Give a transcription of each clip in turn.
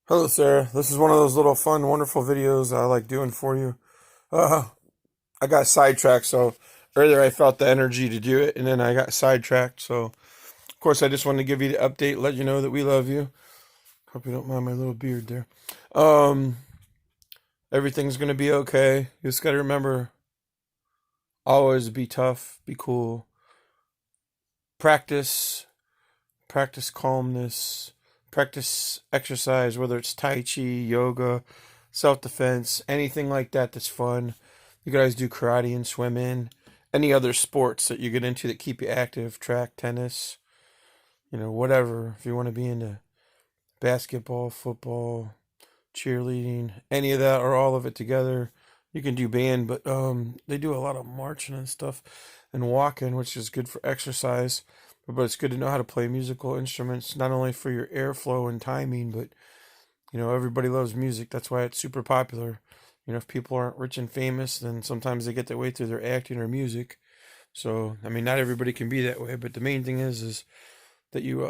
Hello, Sarah. This is one of those little fun, wonderful videos I like doing for you. Uh, I got sidetracked, so earlier I felt the energy to do it, and then I got sidetracked. So, of course, I just wanted to give you the update, let you know that we love you. Hope you don't mind my little beard there. Um, Everything's gonna be okay. You just gotta remember, always be tough, be cool, practice, practice calmness, practice exercise, whether it's Tai Chi, yoga, self defense, anything like that that's fun. You guys do karate and swimming, any other sports that you get into that keep you active, track, tennis, whatever. If you want to be into basketball, football, cheerleading, any of that or all of it together. You can do band, but they do a lot of marching and stuff and walking, which is good for exercise. But it's good to know how to play musical instruments, not only for your airflow and timing, but everybody loves music. That's why it's super popular. If people aren't rich and famous, then sometimes they get their way through their acting or music. So, I mean, not everybody can be that way, but the main thing is that you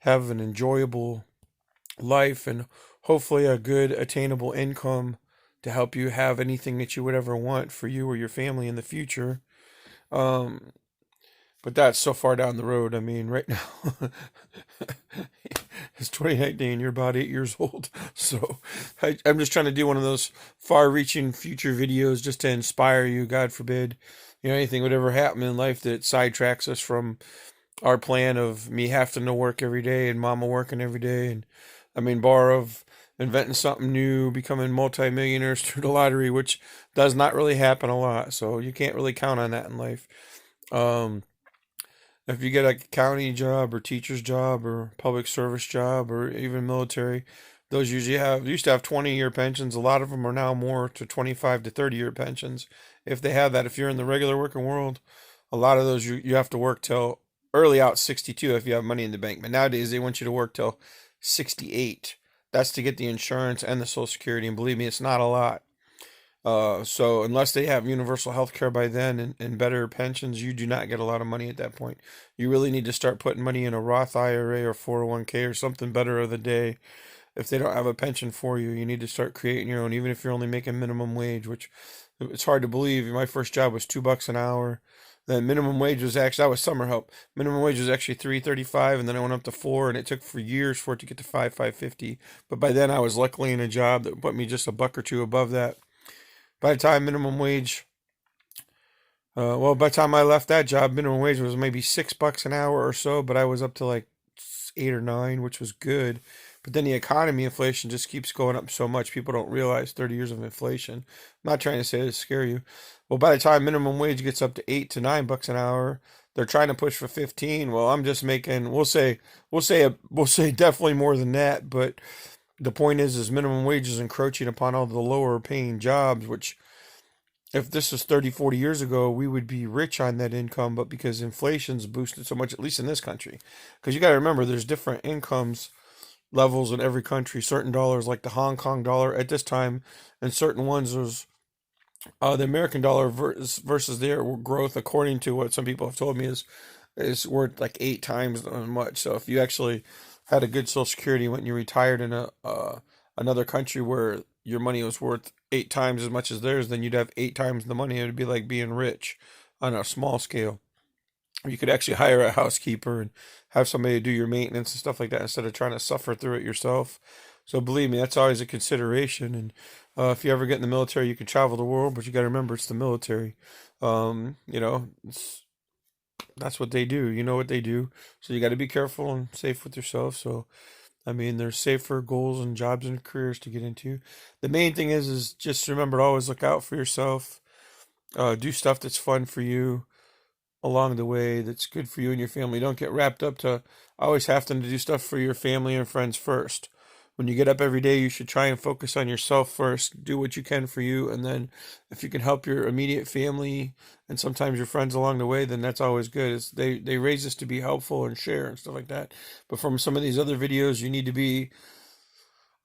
have an enjoyable life and hopefully a good attainable income to help you have anything that you would ever want for you or your family in the future. Um, but that's so far down the road. I mean, right now it's 2019. You're about 8 years old, so I'm just trying to do one of those far-reaching future videos just to inspire you. God forbid, anything would ever happen in life that sidetracks us from our plan of me having to work every day and mama working every day, and I mean bar of inventing something new, becoming multimillionaires through the lottery, which does not really happen a lot, so you can't really count on that in life. um if you get a county job or teacher's job or public service job or even military, those usually used to have 20-year pensions. A lot of them are now more to 25 to 30-year pensions, if they have that. If you're in the regular working world, a lot of those you have to work till early out 62 if you have money in the bank. But nowadays they want you to work till 68. That's to get the insurance and the Social Security. And believe me, it's not a lot. So unless they have universal health care by then and better pensions, you do not get a lot of money at that point. You really need to start putting money in a Roth IRA or 401k or something better of the day. If they don't have a pension for you, you need to start creating your own, even if you're only making minimum wage, which it's hard to believe. My first job was $2 an hour. Then minimum wage was actually, that was summer help. Minimum wage was actually 3.35, and then I went up to 4, and it took for years for it to get to 5.50. But by then I was luckily in a job that put me just a buck or two above that. By the time minimum wage, by the time I left that job, minimum wage was maybe $6 an hour or so, but I was up to like 8 or 9, which was good. But then the economy inflation just keeps going up so much. People don't realize 30 years of inflation. I'm not trying to say this to scare you. Well, by the time minimum wage gets up to $8 to $9 an hour, they're trying to push for 15. Well, I'm just making, we'll say definitely more than that. But the point is minimum wage is encroaching upon all the lower paying jobs, which if this was 30, 40 years ago, we would be rich on that income, but because inflation's boosted so much, at least in this country, because you got to remember there's different incomes levels in every country. Certain dollars, like the Hong Kong dollar at this time, and certain ones was the American dollar versus their growth, according to what some people have told me, is worth like 8 times as much. So if you actually had a good Social Security when you retired in a another country where your money was worth 8 times as much as theirs, then you'd have 8 times the money. It would be like being rich on a small scale. You could actually hire a housekeeper and have somebody do your maintenance and stuff like that instead of trying to suffer through it yourself. So believe me, that's always a consideration. And if you ever get in the military, you can travel the world, but you got to remember it's the military. That's what they do. You know what they do. So you got to be careful and safe with yourself. So I mean, there's safer goals and jobs and careers to get into. The main thing is just remember to always look out for yourself. Do stuff that's fun for you along the way, that's good for you and your family. Don't get wrapped up to always having to do stuff for your family and friends first. When you get up every day, you should try and focus on yourself first. Do what you can for you, and then if you can help your immediate family and sometimes your friends along the way, then that's always good. They raise us to be helpful and share and stuff like that. But from some of these other videos, you need to be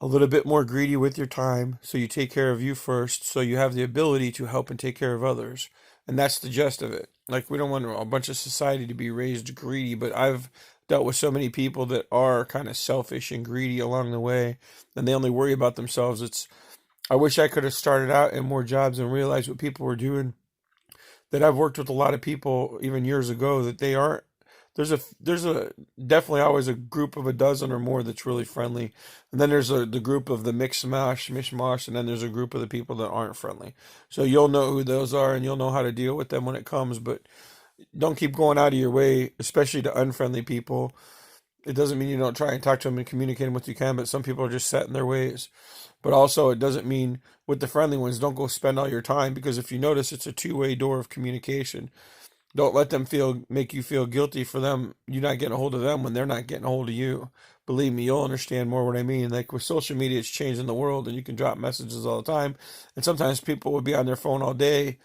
a little bit more greedy with your time, so you take care of you first, so you have the ability to help and take care of others. And that's the gist of it. Like, we don't want a bunch of society to be raised greedy, but I've dealt with so many people that are kind of selfish and greedy along the way, and they only worry about themselves. I wish I could have started out in more jobs and realized what people were doing. That I've worked with a lot of people even years ago that they aren't. There's a definitely always a group of a dozen or more that's really friendly, and then there's the group of the mishmash, and then there's a group of the people that aren't friendly. So you'll know who those are, and you'll know how to deal with them when it comes. But don't keep going out of your way, especially to unfriendly people. It doesn't mean you don't try and talk to them and communicate with what you can, but some people are just set in their ways. But also, it doesn't mean with the friendly ones, don't go spend all your time, because if you notice, it's a two-way door of communication. Don't let them make you feel guilty for them. You're not getting a hold of them when they're not getting a hold of you. Believe me, you'll understand more what I mean. Like with social media, it's changing the world, and you can drop messages all the time. And sometimes people will be on their phone all day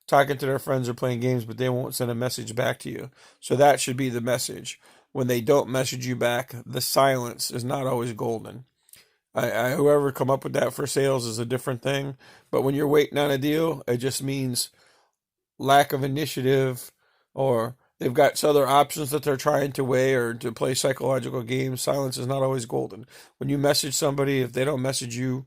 talking to their friends or playing games, but they won't send a message back to you. So that should be the message. When they don't message you back, the silence is not always golden. Whoever come up with that for sales is a different thing. But when you're waiting on a deal, it just means lack of initiative, or they've got other options that they're trying to weigh or to play psychological games. Silence is not always golden. When you message somebody, if they don't message you,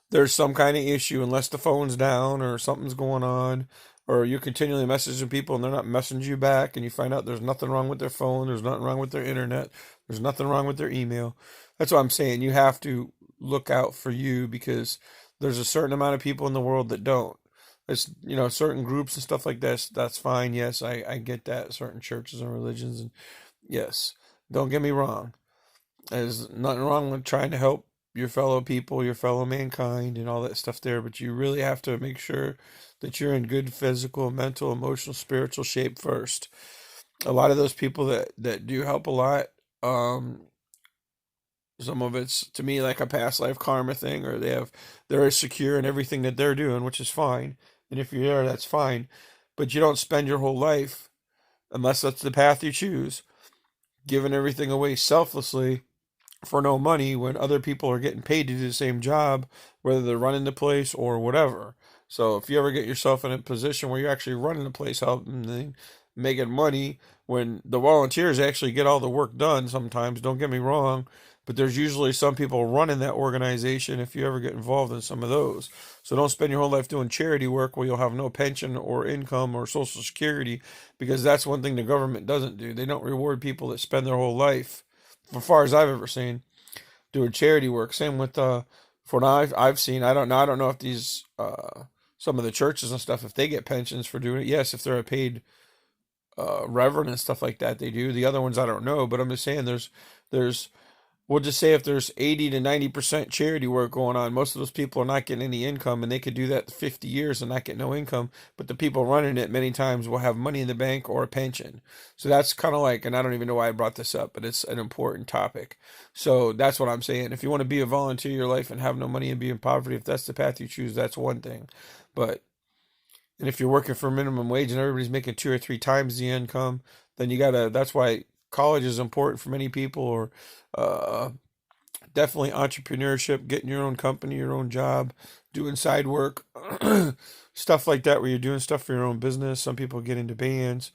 there's some kind of issue, unless the phone's down or something's going on, or you're continually messaging people and they're not messaging you back, and you find out there's nothing wrong with their phone, there's nothing wrong with their internet, there's nothing wrong with their email. That's what I'm saying. You have to look out for you, because there's a certain amount of people in the world that don't. It's, certain groups and stuff like this, that's fine. Yes, I get that. Certain churches and religions, and yes, don't get me wrong. There's nothing wrong with trying to help your fellow people, your fellow mankind, and all that stuff there, but you really have to make sure that you're in good physical, mental, emotional, spiritual shape first. A lot of those people that do help a lot, some of it's to me like a past life karma thing, or they're secure in everything that they're doing, which is fine. And if you're there, that's fine. But you don't spend your whole life, unless that's the path you choose, giving everything away selflessly for no money when other people are getting paid to do the same job, whether they're running the place or whatever. So if you ever get yourself in a position where you're actually running the place, helping, making money, when the volunteers actually get all the work done sometimes, don't get me wrong, but there's usually some people running that organization if you ever get involved in some of those. So don't spend your whole life doing charity work where you'll have no pension or income or social security, because that's one thing the government doesn't do. They don't reward people that spend their whole life, as far as I've ever seen, doing charity work. Same with for now I've seen. I don't know if these some of the churches and stuff, if they get pensions for doing it. Yes, if they're a paid reverend and stuff like that, they do. The other ones I don't know, but I'm just saying there's we'll just say if there's 80 to 90% charity work going on, most of those people are not getting any income, and they could do that 50 years and not get no income. But the people running it many times will have money in the bank or a pension. So that's kind of like, and I don't even know why I brought this up, but it's an important topic. So that's what I'm saying. If you want to be a volunteer your life and have no money and be in poverty, if that's the path you choose, that's one thing. But and if you're working for minimum wage and everybody's making 2 or 3 times the income, then you gotta. That's why college is important for many people, or uh, definitely entrepreneurship, getting your own company, your own job, doing side work, stuff like that, where you're doing stuff for your own business. Some people get into bands.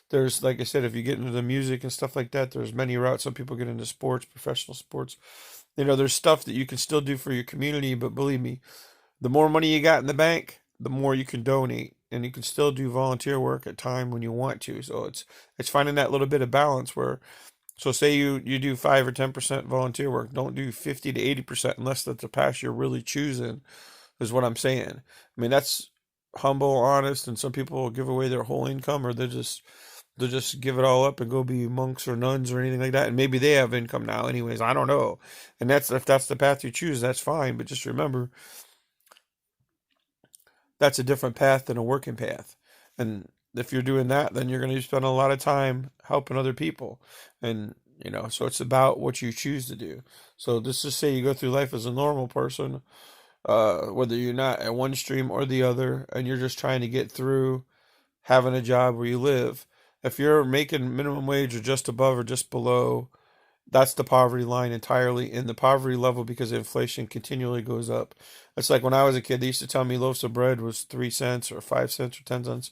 There's, like I said, if you get into the music and stuff like that, there's many routes. Some people get into sports, professional sports. There's stuff that you can still do for your community, but believe me, the more money you got in the bank, the more you can donate, and you can still do volunteer work at time when you want to. So it's finding that little bit of balance where, so say you do 5 or 10% volunteer work, don't do 50 to 80% unless that's a path you're really choosing, is what I'm saying. I mean, that's humble, honest, and some people will give away their whole income, or they'll just give it all up and go be monks or nuns or anything like that. And maybe they have income now anyways, I don't know. And that's, if that's the path you choose, that's fine. But just remember, that's a different path than a working path. And if you're doing that, then you're going to spend a lot of time helping other people. And, so it's about what you choose to do. So let's just say you go through life as a normal person, whether you're not at one stream or the other, and you're just trying to get through having a job where you live. If you're making minimum wage or just above or just below, that's the poverty line entirely, in the poverty level, because inflation continually goes up. It's like when I was a kid, they used to tell me loaves of bread was 3 cents or 5 cents or 10 cents.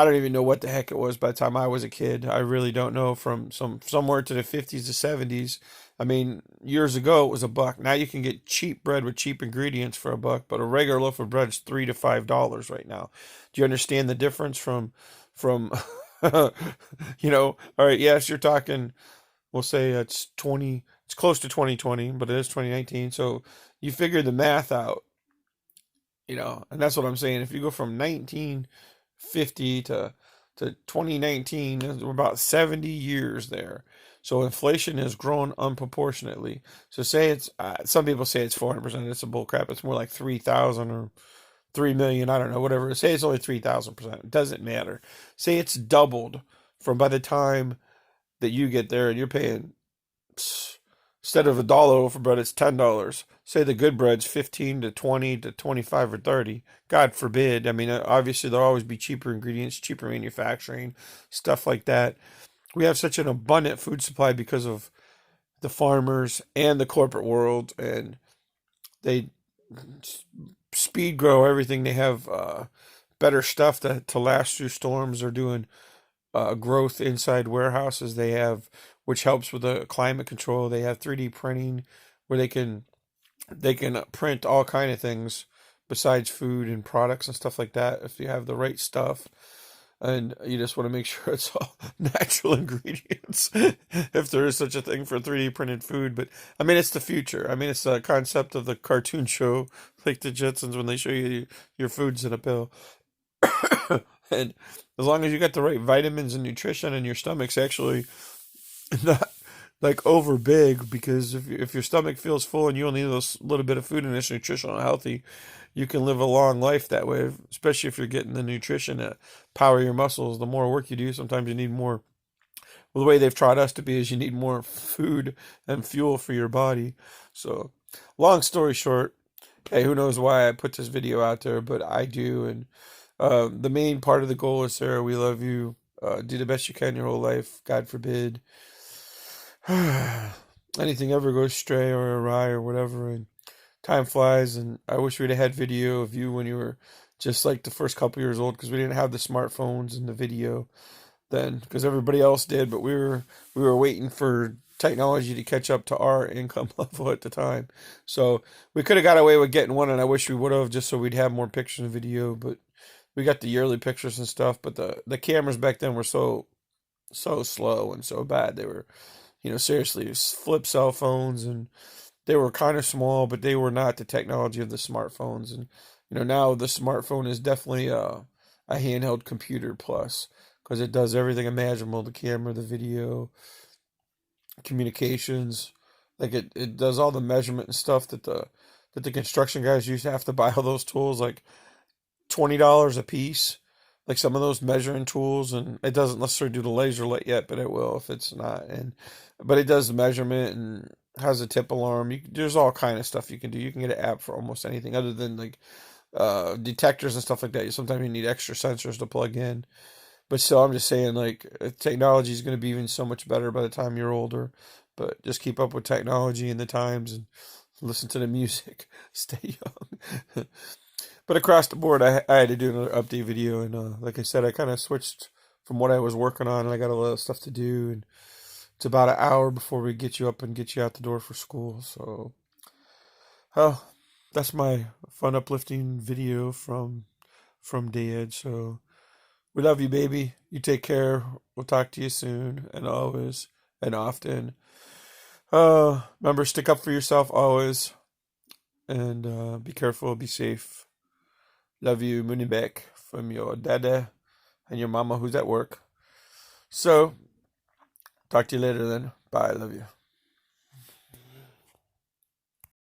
I don't even know what the heck it was by the time I was a kid. I really don't know. From somewhere to the 50s to 70s. I mean, years ago it was $1. Now you can get cheap bread with cheap ingredients for $1, but a regular loaf of bread is $3 to $5 right now. Do you understand the difference from all right, yes, you're talking, we'll say it's close to 2020, but it is 2019. So you figure the math out, and that's what I'm saying. If you go from 1950 to 2019, we're about 70 years there. So inflation has grown unproportionately. So say it's some people say it's 400%. It's a bull crap. It's more like 3,000 or 3 million. I don't know, whatever. Say it's only 3,000%. It doesn't matter. Say it's doubled from by the time that you get there, and you're paying, instead of $1 for bread, it's $10. Say the good bread's 15 to 20 to 25 or 30. God forbid. I mean, obviously there'll always be cheaper ingredients, cheaper manufacturing, stuff like that. We have such an abundant food supply because of the farmers and the corporate world, and they speed grow everything. They have better stuff to last through storms. They're doing growth inside warehouses. They have, which helps with the climate control. They have 3D printing where they can print all kind of things besides food and products and stuff like that if you have the right stuff. And you just want to make sure it's all natural ingredients, if there is such a thing for 3D printed food. But I mean, it's the future. I mean, it's the concept of the cartoon show, like the Jetsons, when they show you your food's in a pill. And as long as you got the right vitamins and nutrition, and your stomach's actually not like over big, because if your stomach feels full and you only need a little bit of food and it's nutritional and healthy, you can live a long life that way, especially if you're getting the nutrition to power your muscles. The more work you do, sometimes you need more. Well, the way they've taught us to be is you need more food and fuel for your body. So, long story short, hey, who knows why I put this video out there, but I do. And the main part of the goal is, Sarah, we love you. Do the best you can your whole life. God forbid anything ever goes stray or awry or whatever. And time flies, and I wish we'd have had video of you when you were just like the first couple years old, because we didn't have the smartphones and the video then, because everybody else did, but we were waiting for technology to catch up to our income level at the time. So we could have got away with getting one, and I wish we would have, just so we'd have more pictures and video. But we got the yearly pictures and stuff. But the cameras back then were so slow and so bad. They were, seriously, flip cell phones, and they were kind of small, but they were not the technology of the smartphones. And now the smartphone is definitely a handheld computer plus, because it does everything imaginable: the camera, the video, communications. Like it does all the measurement and stuff that the construction guys used to have to buy all those tools, like $20 a piece, like some of those measuring tools. And it doesn't necessarily do the laser light yet, but it will if it's not. But it does the measurement and has a tip alarm. There's all kind of stuff you can do. You can get an app for almost anything other than like detectors and stuff like that. Sometimes you need extra sensors to plug in. But still, I'm just saying, like, technology is going to be even so much better by the time you're older. But just keep up with technology and the times, and listen to the music. Stay young. But across the board, I had to do another update video. And like I said, I kind of switched from what I was working on, and I got a lot of stuff to do. And it's about an hour before we get you up and get you out the door for school. So, oh, that's my fun, uplifting video from Dad. So, we love you, baby. You take care. We'll talk to you soon, and always and often. Remember, stick up for yourself always, and be careful, be safe. Love you, Mooney back from your dada and your mama who's at work. So, talk to you later then. Bye. Love you.